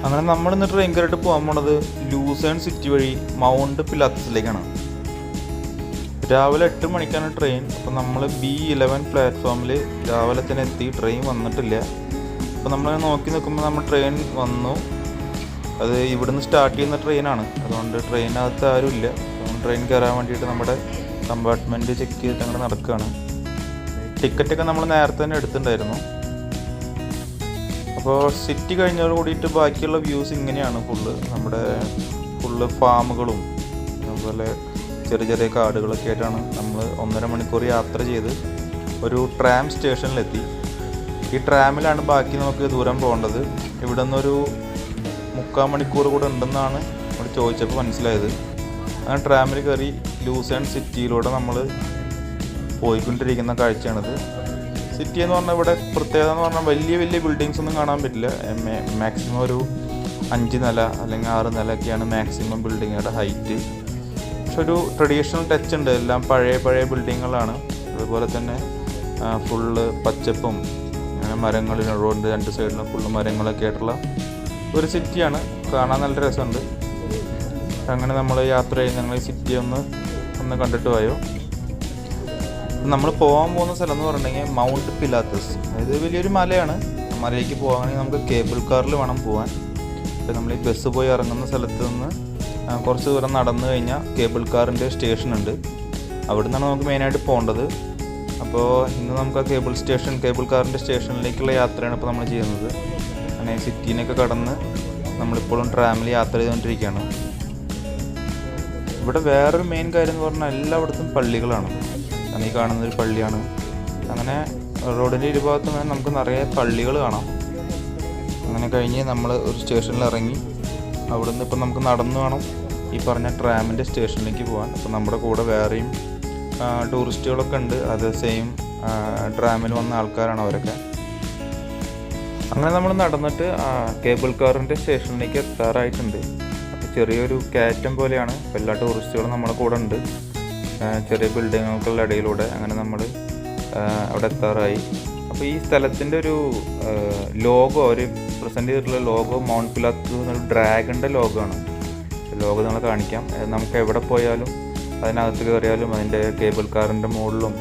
അങ്ങനെ നമ്മൾ ഇന്ന് ട്രെയിൻ കയറിയിട്ട് പോകാൻ പോണത് ലൂസേൺ സിറ്റി വഴി മൗണ്ട് പിലാത്തസിലേക്കാണ്. രാവിലെ 8 മണിക്കാണ് ട്രെയിൻ. അപ്പോൾ നമ്മൾ B11 പ്ലാറ്റ്ഫോമിൽ രാവിലെ തന്നെ എത്തി. ട്രെയിൻ വന്നിട്ടില്ല. അപ്പോൾ നമ്മൾ നോക്കി നിൽക്കുമ്പോൾ നമ്മൾ ട്രെയിൻ വന്നു. അത് ഇവിടുന്ന് സ്റ്റാർട്ട് ചെയ്യുന്ന ട്രെയിനാണ്. അതുകൊണ്ട് ട്രെയിനകത്ത് ആരുമില്ല. ട്രെയിൻ കയറാൻ വേണ്ടിയിട്ട് നമ്മുടെ കമ്പാർട്ട്മെൻറ്റ് ചെക്ക് ചെയ്തിട്ട് അങ്ങനെ നടക്കുകയാണ്. ടിക്കറ്റൊക്കെ നമ്മൾ നേരത്തെ തന്നെ എടുത്തിട്ടുണ്ടായിരുന്നു. അപ്പോൾ സിറ്റി കഴിഞ്ഞോട് കൂടിയിട്ട് ബാക്കിയുള്ള വ്യൂസ് ഇങ്ങനെയാണ്. ഫുള്ള് ഫാമുകളും അതുപോലെ ചെറിയ ചെറിയ കാടുകളൊക്കെ ആയിട്ടാണ്. നമ്മൾ 1.5 മണിക്കൂർ യാത്ര ചെയ്ത് ഒരു ട്രാം സ്റ്റേഷനിലെത്തി. ഈ ട്രാമിലാണ് ബാക്കി നമുക്ക് ദൂരം പോകേണ്ടത്. ഇവിടെ നിന്നൊരു 3/4 മണിക്കൂർ കൂടെ ഉണ്ടെന്നാണ് ഇവിടെ ചോദിച്ചപ്പോൾ മനസ്സിലായത്. അങ്ങനെ ട്രാമിൽ കയറി ലൂസേൺ സിറ്റിയിലൂടെ നമ്മൾ പോയിക്കൊണ്ടിരിക്കുന്ന കാഴ്ചയാണിത്. സിറ്റി എന്ന് പറഞ്ഞാൽ ഇവിടെ പ്രത്യേകത എന്ന് പറഞ്ഞാൽ വലിയ വലിയ ബിൽഡിങ്സ് ഒന്നും കാണാൻ പറ്റില്ല. മാക്സിമം ഒരു 5 നില അല്ലെങ്കിൽ 6 നിലയൊക്കെയാണ് മാക്സിമം ബിൽഡിങ്ങുകളുടെ ഹൈറ്റ്. പക്ഷെ ഒരു ട്രഡീഷണൽ ടച്ച് ഉണ്ട്. എല്ലാം പഴയ ബിൽഡിങ്ങുകളാണ്. അതുപോലെ തന്നെ ഫുള്ള് പച്ചപ്പും അങ്ങനെ മരങ്ങളിൽ റോഡിൻ്റെ 2 സൈഡിലും ഫുള്ള് മരങ്ങളൊക്കെ ആയിട്ടുള്ള ഒരു സിറ്റിയാണ്. കാണാൻ നല്ല രസമുണ്ട്. അങ്ങനെ നമ്മൾ യാത്ര ചെയ്ത് ഞങ്ങൾ ഈ സിറ്റി ഒന്ന് കണ്ടിട്ട് പോയോ. നമ്മൾ പോകാൻ പോകുന്ന സ്ഥലം എന്ന് പറഞ്ഞിട്ടുണ്ടെങ്കിൽ മൗണ്ട് പിലാത്തസ്. അതായത് വലിയൊരു മലയാണ്. മലയിലേക്ക് പോകാനാണെങ്കിൽ നമുക്ക് കേബിൾ കാറിൽ വേണം പോകാൻ. അപ്പോൾ നമ്മൾ ഈ ബസ് പോയി ഇറങ്ങുന്ന സ്ഥലത്ത് നിന്ന് കുറച്ച് ദൂരം നടന്നു കഴിഞ്ഞാൽ കേബിൾ കാറിൻ്റെ സ്റ്റേഷനുണ്ട്. അവിടെ നിന്നാണ് നമുക്ക് മെയിനായിട്ട് പോകേണ്ടത്. അപ്പോൾ ഇന്ന് നമുക്ക് ആ കേബിൾ കാറിൻ്റെ സ്റ്റേഷനിലേക്കുള്ള യാത്രയാണ് ഇപ്പോൾ നമ്മൾ ചെയ്യുന്നത്. അങ്ങനെ സിറ്റീനൊക്കെ കടന്ന് നമ്മളിപ്പോഴും ട്രാമിൽ യാത്ര ചെയ്തുകൊണ്ടിരിക്കുകയാണ്. ഇവിടെ വേറൊരു മെയിൻ കാര്യം എന്ന് പറഞ്ഞാൽ എല്ലായിടത്തും പള്ളികളാണ്. ഈ കാണുന്നൊരു പള്ളിയാണ്. അങ്ങനെ റോഡിൻ്റെ ഇരുഭാഗത്തും നമുക്ക് നിറയെ പള്ളികൾ കാണാം. അങ്ങനെ കഴിഞ്ഞ് നമ്മൾ ഒരു സ്റ്റേഷനിൽ ഇറങ്ങി അവിടെ നിന്ന് ഇപ്പം നമുക്ക് നടന്നു വേണം ഈ പറഞ്ഞ ട്രാമിൻ്റെ സ്റ്റേഷനിലേക്ക് പോകാൻ. അപ്പോൾ നമ്മുടെ കൂടെ വേറെയും ടൂറിസ്റ്റുകളൊക്കെ ഉണ്ട്. അത് സെയിം ട്രാമിൽ വന്ന ആൾക്കാരാണ് അവരൊക്കെ. അങ്ങനെ നമ്മൾ നടന്നിട്ട് കേബിൾ കാറിൻ്റെ സ്റ്റേഷനിലേക്ക് എത്താറായിട്ടുണ്ട്. അപ്പോൾ ചെറിയൊരു കയറ്റം പോലെയാണ്. അപ്പോൾ എല്ലാ ടൂറിസ്റ്റുകളും നമ്മുടെ കൂടെ ഉണ്ട്. ചെറിയ ബിൽഡിങ്ങുകൾക്കുള്ള ഇടയിലൂടെ അങ്ങനെ നമ്മൾ അവിടെ എത്താറായി. അപ്പോൾ ഈ സ്ഥലത്തിൻ്റെ ഒരു ലോഗോ അവർ പ്രസൻറ്റ് ചെയ്തിട്ടുള്ള ലോഗോ മൗണ്ട് പിലാത്തസ് എന്നൊരു ഡ്രാഗണിൻ്റെ ലോഗോയാണ്. ലോഗോ നമ്മൾ കാണിക്കാം. നമുക്ക് എവിടെ പോയാലും അതിനകത്ത് കയറിയാലും അതിൻ്റെ കേബിൾ കാറിൻ്റെ മുകളിലും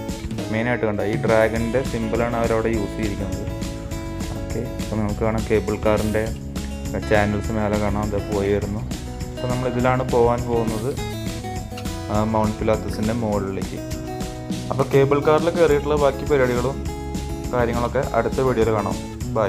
മെയിനായിട്ട് കണ്ട ഈ ഡ്രാഗണിൻ്റെ സിമ്പിളാണ് അവരവിടെ യൂസ് ചെയ്തിരിക്കുന്നത്. ഓക്കെ, അപ്പോൾ നമുക്ക് കാണാം കേബിൾ കാറിൻ്റെ ചാനൽസ് മേലെ കാണാം. അത് പോയി വരുന്നു. അപ്പോൾ നമ്മൾ ഇതിലാണ് പോകാൻ പോകുന്നത്, മൗണ്ട് പിലാത്തസിൻ്റെ മുകളിലേക്ക്. അപ്പോൾ കേബിൾ കാറിൽ കയറിയിട്ടുള്ള ബാക്കി പരിപാടികളും കാര്യങ്ങളൊക്കെ അടുത്ത വീഡിയോയിൽ കാണാം. ബൈ.